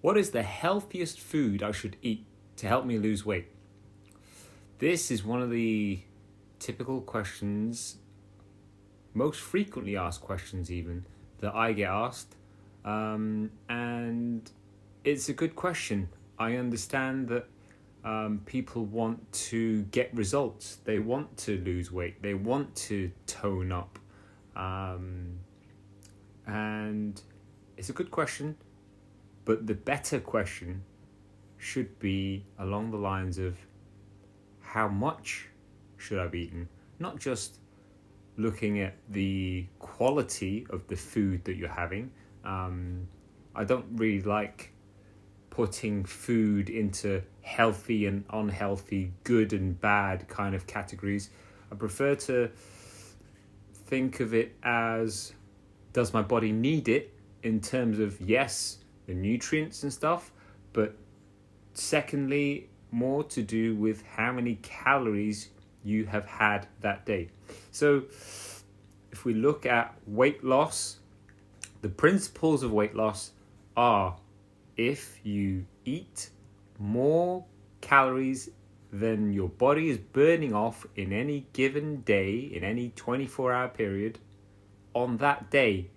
What is the healthiest food I should eat to help me lose weight? This is one of the typical questions, most frequently asked questions even, that I get asked. And it's a good question. I understand that people want to get results. They want to lose weight. They want to tone up. And it's a good question. But the better question should be along the lines of how much should I be eating? Not just looking at the quality of the food that you're having. I don't really like putting food into healthy and unhealthy, good and bad kind of categories. I prefer to think of it as, does my body need it in terms of, yes, the nutrients and stuff, but secondly, more to do with how many calories you have had that day. So if we look at weight loss, the principles of weight loss are, if you eat more calories than your body is burning off in any given day, in any 24-hour period, on that day,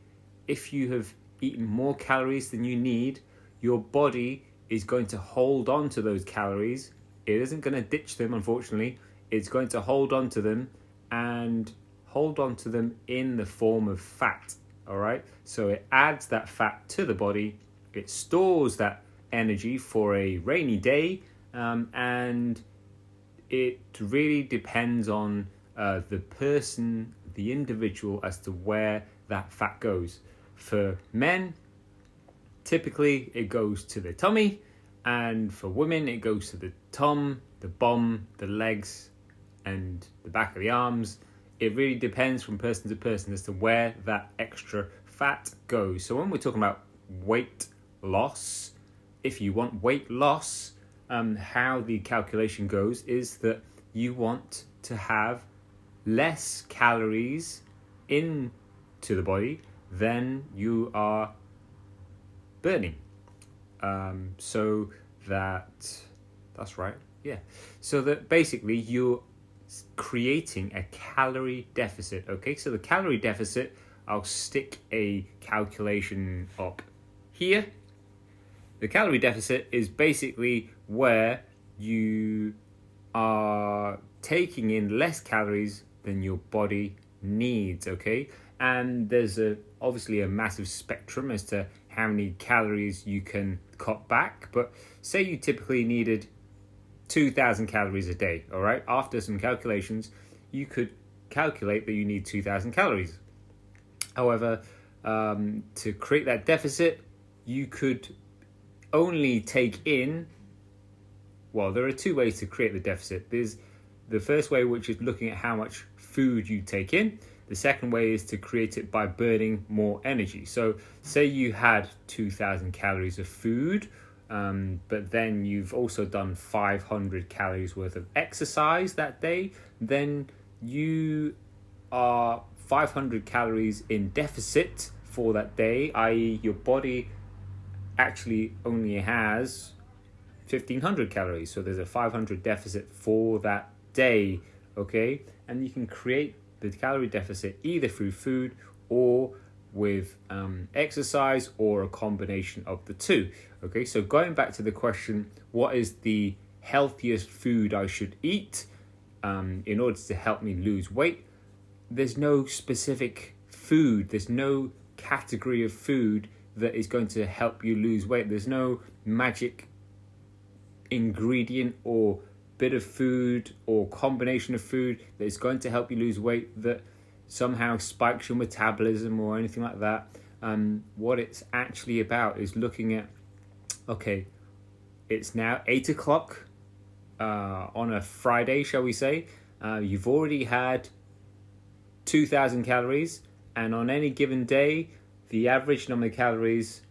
if you have eaten more calories than you need, your body is going to hold on to those calories. It isn't going to ditch them, unfortunately. It's going to hold on to them and hold on to them in the form of fat. All right. So it adds that fat to the body. It stores that energy for a rainy day. And it really depends on the person, the individual, as to where that fat goes. For men, typically it goes to the tummy, and for women it goes to the tum, the bum, the legs, and the back of the arms. It really depends from person to person as to where that extra fat goes. So when we're talking about weight loss, if you want weight loss, how the calculation goes is that you want to have less calories into the body than you are burning. So that's right. Yeah. So that basically you're creating a calorie deficit. Okay. So the calorie deficit, I'll stick a calculation up here. The calorie deficit is basically where you are taking in less calories than your body needs. Okay. And there's obviously a massive spectrum as to how many calories you can cut back. But say you typically needed 2,000 calories a day, all right? After some calculations, you could calculate that you need 2,000 calories. However, to create that deficit, you could only take in, well, there are two ways to create the deficit. There's the first way, which is looking at how much food you take in. The second way is to create it by burning more energy. So say you had 2,000 calories of food, but then you've also done 500 calories worth of exercise that day, then you are 500 calories in deficit for that day, i.e. your body actually only has 1,500 calories. So there's a 500 deficit for that day, okay? And you can create the calorie deficit either through food or with exercise, or a combination of the two. Okay, so going back to the question, what is the healthiest food I should eat in order to help me lose weight? There's no specific food. There's no category of food that is going to help you lose weight. There's no magic ingredient or bit of food or combination of food that is going to help you lose weight that somehow spikes your metabolism or anything like that. What it's actually about is looking at, okay, it's now 8 o'clock on a Friday, shall we say. You've already had 2,000 calories, and on any given day, the average number of calories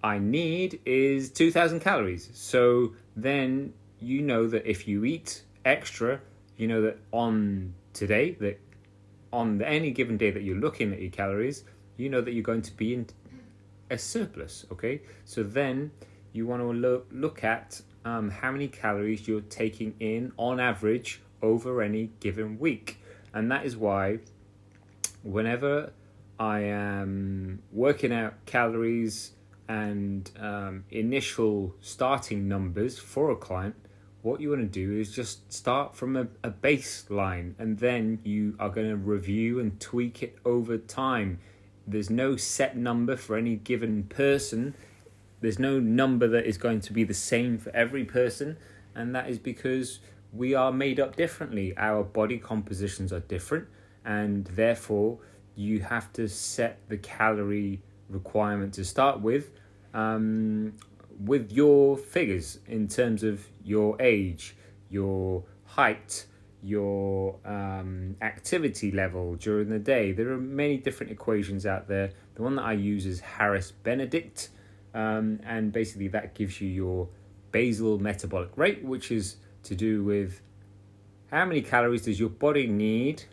I need is 2,000 calories. So then you know that if you eat extra, you know that on today, that on any given day that you're looking at your calories, you know that you're going to be in a surplus, okay? So then you want to look at how many calories you're taking in on average over any given week. And that is why whenever I am working out calories and initial starting numbers for a client, what you want to do is just start from a baseline, and then you are going to review and tweak it over time. There's no set number for any given person. There's no number that is going to be the same for every person, and that is because we are made up differently. Our body compositions are different, and therefore you have to set the calorie requirement to start with your figures in terms of your age, your height, your activity level during the day. There are many different equations out there. The one that I use is Harris-Benedict, and basically that gives you your basal metabolic rate, which is to do with how many calories does your body need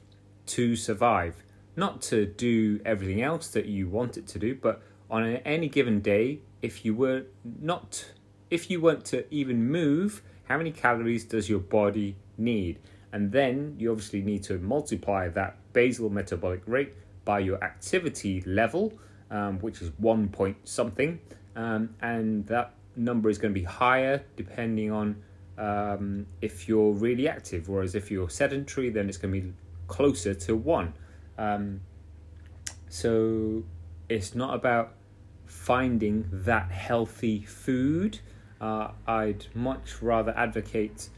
to survive. Not to do everything else that you want it to do, but on any given day, if you weren't to even move, how many calories does your body need? And then you obviously need to multiply that basal metabolic rate by your activity level, which is 1 point something, and that number is going to be higher depending on if you're really active, whereas if you're sedentary, then it's going to be closer to 1. So it's not about finding that healthy food. I'd much rather advocate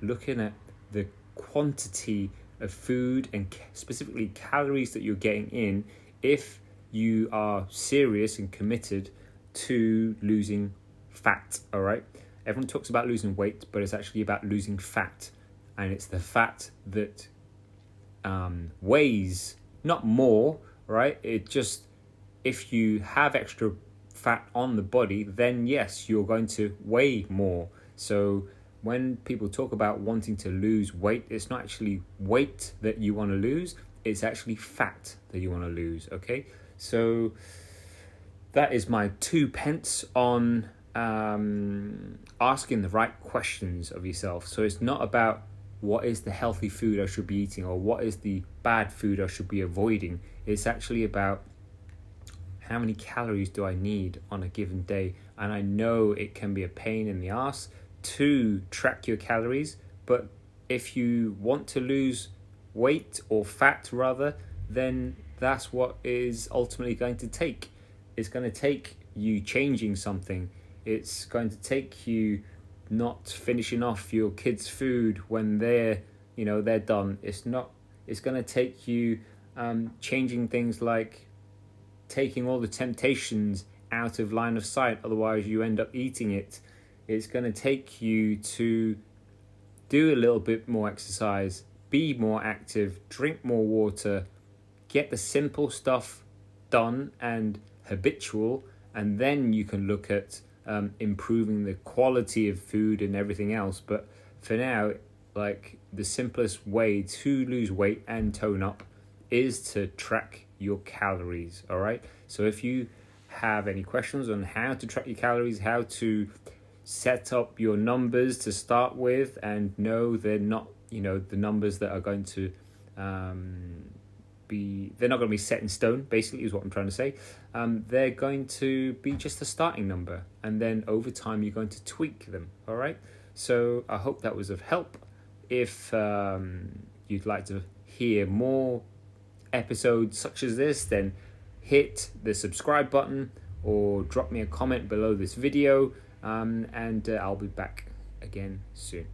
looking at the quantity of food and specifically calories that you're getting in if you are serious and committed to losing fat, all right? Everyone talks about losing weight, but it's actually about losing fat. And it's the fat that weighs, not more, right? It just, if you have extra fat on the body, then yes, you're going to weigh more. So when people talk about wanting to lose weight, it's not actually weight that you want to lose, it's actually fat that you want to lose, okay? So that is my 2 pence on asking the right questions of yourself. So it's not about what is the healthy food I should be eating or what is the bad food I should be avoiding. It's actually about how many calories do I need on a given day. And I know it can be a pain in the ass to track your calories, but if you want to lose weight or fat rather, then that's what is ultimately going to take. It's going to take you changing something. It's going to take you not finishing off your kids' food when they're done. It's going to take you changing things like taking all the temptations out of line of sight, otherwise you end up eating it. It's going to take you to do a little bit more exercise, be more active, drink more water, get the simple stuff done and habitual, and then you can look at improving the quality of food and everything else. But for now, like, the simplest way to lose weight and tone up is to track your calories, all right? So if you have any questions on how to track your calories, how to set up your numbers to start with, and no, they're not, the numbers that are going to they're not going to be set in stone, basically, is what I'm trying to say. They're going to be just a starting number, and then over time you're going to tweak them, all right? So I hope that was of help. If you'd like to hear more episodes such as this, then hit the subscribe button or drop me a comment below this video, and I'll be back again soon.